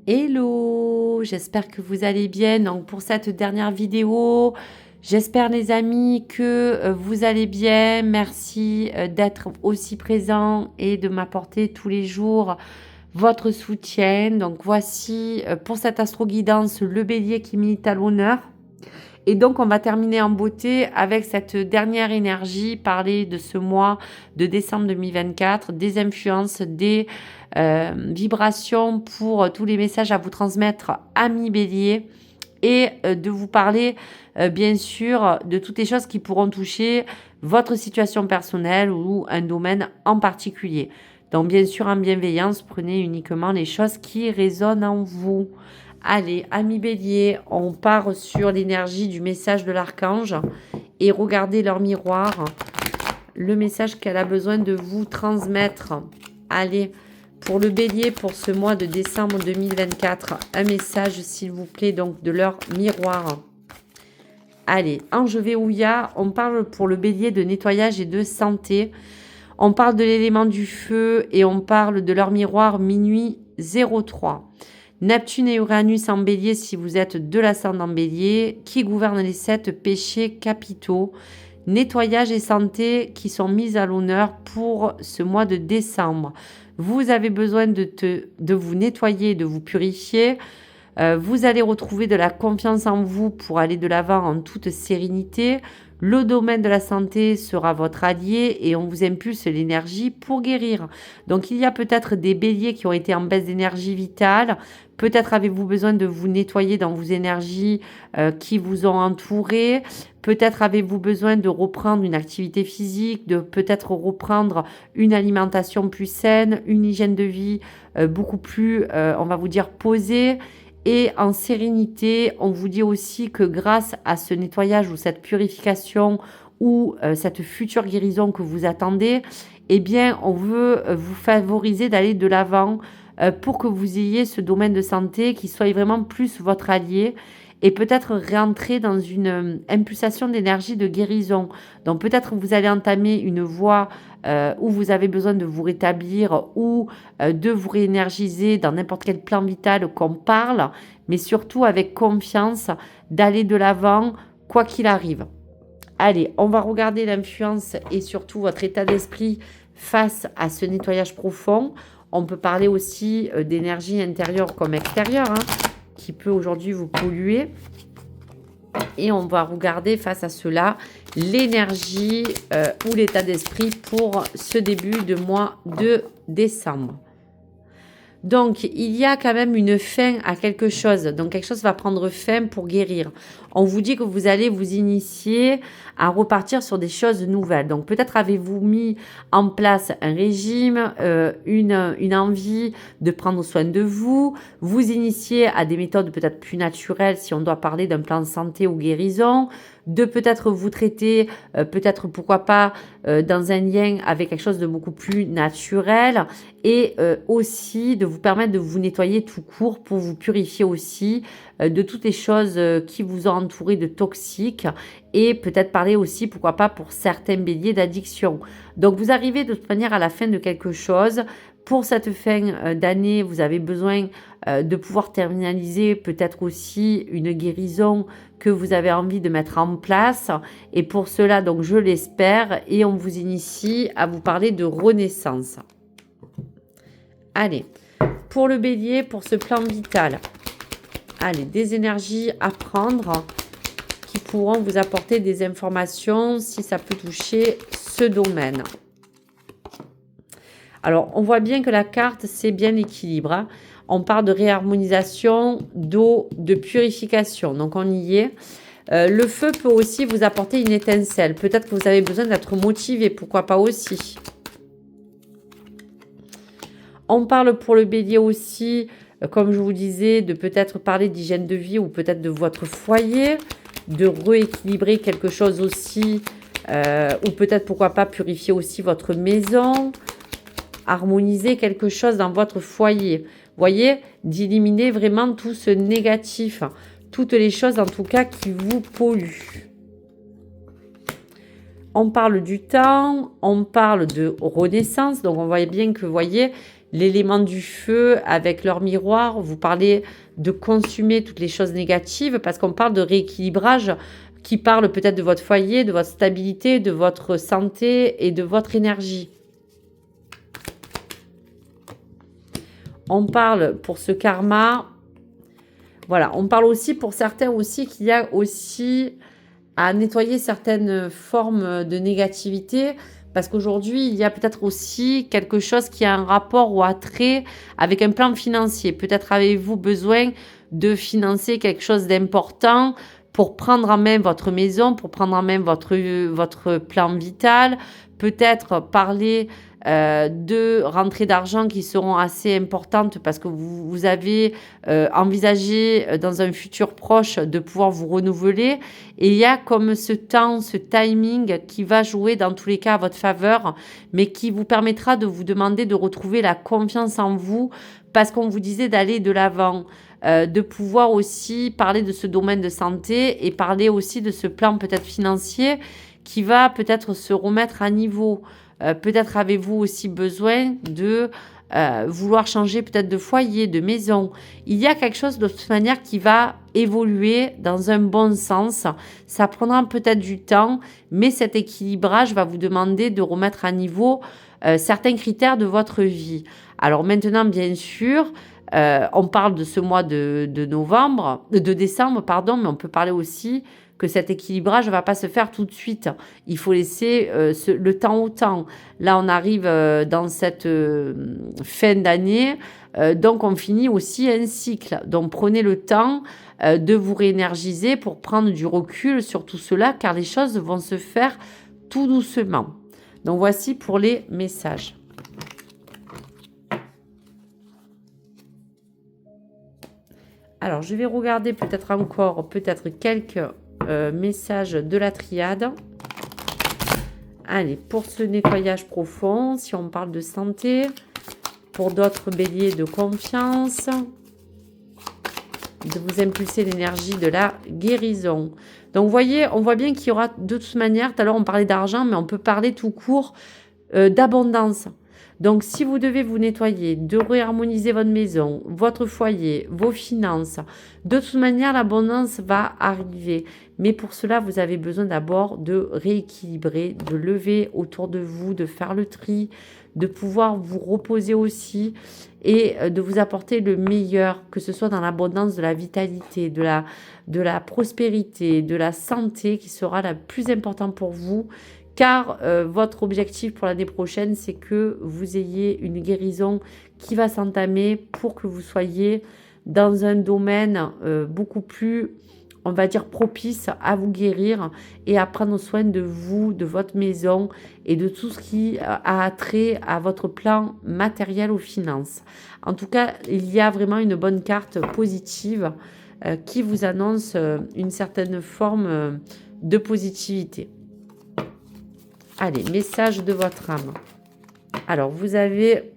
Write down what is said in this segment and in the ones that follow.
Hello, j'espère que vous allez bien. Donc pour cette dernière vidéo, j'espère les amis que vous allez bien. Merci d'être aussi présent et de m'apporter tous les jours votre soutien. Donc voici pour cette astro-guidance le bélier qui milite à l'honneur. Et donc, on va terminer en beauté avec cette dernière énergie, parler de ce mois de décembre 2024, des influences, des vibrations pour tous les messages à vous transmettre, amis bélier, et de vous parler, bien sûr, de toutes les choses qui pourront toucher votre situation personnelle ou un domaine en particulier. Donc, bien sûr, en bienveillance, prenez uniquement les choses qui résonnent en vous. Allez, amis bélier, on part sur l'énergie du message de l'archange et regardez leur miroir, le message qu'elle a besoin de vous transmettre. Allez, pour le bélier, pour ce mois de décembre 2024, un message s'il vous plaît, donc de leur miroir. Allez, ange Véouya, on parle pour le bélier de nettoyage et de santé. On parle de l'élément du feu et on parle de leur miroir minuit 03. Neptune et Uranus en bélier si vous êtes de l'ascendant bélier, qui gouvernent les 7 péchés capitaux, nettoyage et santé qui sont mis à l'honneur pour ce mois de décembre. Vous avez besoin de vous nettoyer, de vous purifier. Vous allez retrouver de la confiance en vous pour aller de l'avant en toute sérénité. Le domaine de la santé sera votre allié et on vous impulse l'énergie pour guérir. Donc il y a peut-être des béliers qui ont été en baisse d'énergie vitale. Peut-être avez-vous besoin de vous nettoyer dans vos énergies qui vous ont entouré. Peut-être avez-vous besoin de reprendre une activité physique, de peut-être reprendre une alimentation plus saine, une hygiène de vie beaucoup plus, on va vous dire, posée. Et en sérénité, on vous dit aussi que grâce à ce nettoyage ou cette purification ou cette future guérison que vous attendez, eh bien, on veut vous favoriser d'aller de l'avant pour que vous ayez ce domaine de santé qui soit vraiment plus votre allié et peut-être rentrer dans une impulsation d'énergie de guérison. Donc peut-être vous allez entamer une voie où vous avez besoin de vous rétablir ou de vous réénergiser dans n'importe quel plan vital qu'on parle, mais surtout avec confiance d'aller de l'avant quoi qu'il arrive. Allez, on va regarder l'influence et surtout votre état d'esprit face à ce nettoyage profond. On peut parler aussi d'énergie intérieure comme extérieure, qui peut aujourd'hui vous polluer. Et on va regarder face à cela l'énergie ou l'état d'esprit pour ce début de mois de décembre. Donc, il y a quand même une fin à quelque chose. Donc, quelque chose va prendre fin pour guérir. On vous dit que vous allez vous initier à repartir sur des choses nouvelles. Donc, peut-être avez-vous mis en place un régime, une envie de prendre soin de vous. Vous initiez à des méthodes peut-être plus naturelles si on doit parler d'un plan de santé ou guérison. De peut-être vous traiter, peut-être pourquoi pas, dans un lien avec quelque chose de beaucoup plus naturel et aussi de vous permettre de vous nettoyer tout court pour vous purifier aussi de toutes les choses qui vous ont entouré de toxiques et peut-être parler aussi, pourquoi pas, pour certains béliers d'addiction. Donc vous arrivez de toute manière à la fin de quelque chose. Pour cette fin d'année, vous avez besoin de pouvoir terminaliser peut-être aussi une guérison que vous avez envie de mettre en place. Et pour cela, donc je l'espère, et on vous initie à vous parler de renaissance. Allez, pour le bélier, pour ce plan vital, allez, des énergies à prendre qui pourront vous apporter des informations si ça peut toucher ce domaine. Alors, on voit bien que la carte, c'est bien l'équilibre. On parle de réharmonisation, d'eau, de purification. Donc, on y est. Le feu peut aussi vous apporter une étincelle. Peut-être que vous avez besoin d'être motivé. Pourquoi pas aussi. On parle pour le bélier aussi, comme je vous disais, de peut-être parler d'hygiène de vie ou peut-être de votre foyer, de rééquilibrer quelque chose aussi, ou peut-être, pourquoi pas, purifier aussi votre maison, harmoniser quelque chose dans votre foyer. Voyez, d'éliminer vraiment tout ce négatif, toutes les choses en tout cas qui vous polluent. On parle du temps, on parle de renaissance, donc on voit bien que, voyez, l'élément du feu avec leur miroir. Vous parlez de consumer toutes les choses négatives parce qu'on parle de rééquilibrage qui parle peut-être de votre foyer, de votre stabilité, de votre santé et de votre énergie. On parle pour ce karma, voilà, on parle aussi pour certains aussi qu'il y a aussi à nettoyer certaines formes de négativité parce qu'aujourd'hui, il y a peut-être aussi quelque chose qui a un rapport ou attrait avec un plan financier. Peut-être avez-vous besoin de financer quelque chose d'important pour prendre en main votre maison, pour prendre en main votre plan vital, peut-être parler de rentrées d'argent qui seront assez importantes parce que vous avez envisagé dans un futur proche de pouvoir vous renouveler. Et il y a comme ce temps, ce timing qui va jouer dans tous les cas à votre faveur, mais qui vous permettra de vous demander de retrouver la confiance en vous parce qu'on vous disait d'aller de l'avant. De pouvoir aussi parler de ce domaine de santé et parler aussi de ce plan peut-être financier qui va peut-être se remettre à niveau. Peut-être avez-vous aussi besoin de vouloir changer peut-être de foyer, de maison. Il y a quelque chose de toute manière qui va évoluer dans un bon sens. Ça prendra peut-être du temps, mais cet équilibrage va vous demander de remettre à niveau certains critères de votre vie. Alors maintenant, bien sûr, on parle de ce mois de décembre, pardon, mais on peut parler aussi que cet équilibrage ne va pas se faire tout de suite. Il faut laisser le temps au temps. Là, on arrive dans cette fin d'année, donc on finit aussi un cycle. Donc prenez le temps de vous réénergiser pour prendre du recul sur tout cela, car les choses vont se faire tout doucement. Donc voici pour les messages. Alors, je vais regarder peut-être encore, quelques messages de la triade. Allez, pour ce nettoyage profond, si on parle de santé, pour d'autres béliers de confiance, de vous impulser l'énergie de la guérison. Donc, vous voyez, on voit bien qu'il y aura de toute manière, tout à l'heure on parlait d'argent, mais on peut parler tout court d'abondance. Donc, si vous devez vous nettoyer, de réharmoniser votre maison, votre foyer, vos finances, de toute manière, l'abondance va arriver. Mais pour cela, vous avez besoin d'abord de rééquilibrer, de lever autour de vous, de faire le tri, de pouvoir vous reposer aussi et de vous apporter le meilleur, que ce soit dans l'abondance de la vitalité, de la prospérité, de la santé qui sera la plus importante pour vous. Car votre objectif pour l'année prochaine, c'est que vous ayez une guérison qui va s'entamer pour que vous soyez dans un domaine beaucoup plus, on va dire, propice à vous guérir et à prendre soin de vous, de votre maison et de tout ce qui a trait à votre plan matériel ou finances. En tout cas, il y a vraiment une bonne carte positive qui vous annonce une certaine forme de positivité. Allez, message de votre âme. Alors, vous avez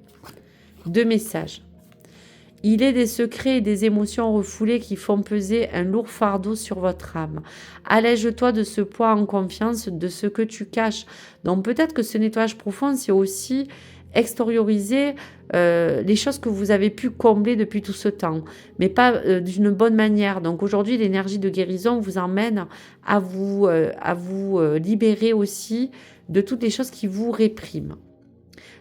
2 messages. Il est des secrets et des émotions refoulées qui font peser un lourd fardeau sur votre âme. Allège-toi de ce poids en confiance de ce que tu caches. Donc, peut-être que ce nettoyage profond, c'est aussi extérioriser les choses que vous avez pu combler depuis tout ce temps, mais pas d'une bonne manière. Donc aujourd'hui, l'énergie de guérison vous emmène à vous libérer aussi de toutes les choses qui vous répriment.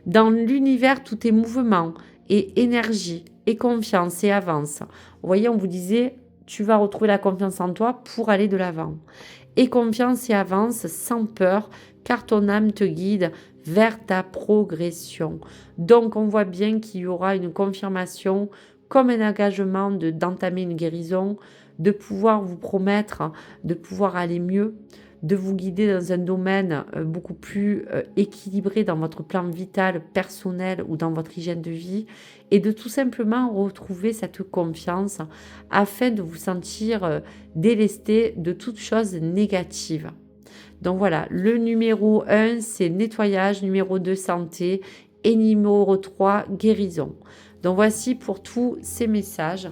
Dans l'univers, tout est mouvement et énergie et confiance et avance. Vous voyez, on vous disait, tu vas retrouver la confiance en toi pour aller de l'avant. Et confiance et avance sans peur, car ton âme te guide vers ta progression. Donc, on voit bien qu'il y aura une confirmation, comme un engagement d'entamer une guérison, de pouvoir vous promettre, de pouvoir aller mieux, de vous guider dans un domaine beaucoup plus équilibré dans votre plan vital, personnel ou dans votre hygiène de vie, et de tout simplement retrouver cette confiance afin de vous sentir délesté de toute chose négative. Donc voilà, le numéro 1, c'est nettoyage, numéro 2, santé, et numéro 3, guérison. Donc voici pour tous ces messages.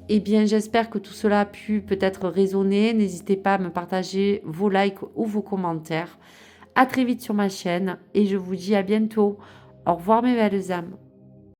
Eh bien, j'espère que tout cela a pu peut-être résonner. N'hésitez pas à me partager vos likes ou vos commentaires. À très vite sur ma chaîne et je vous dis à bientôt. Au revoir mes belles âmes.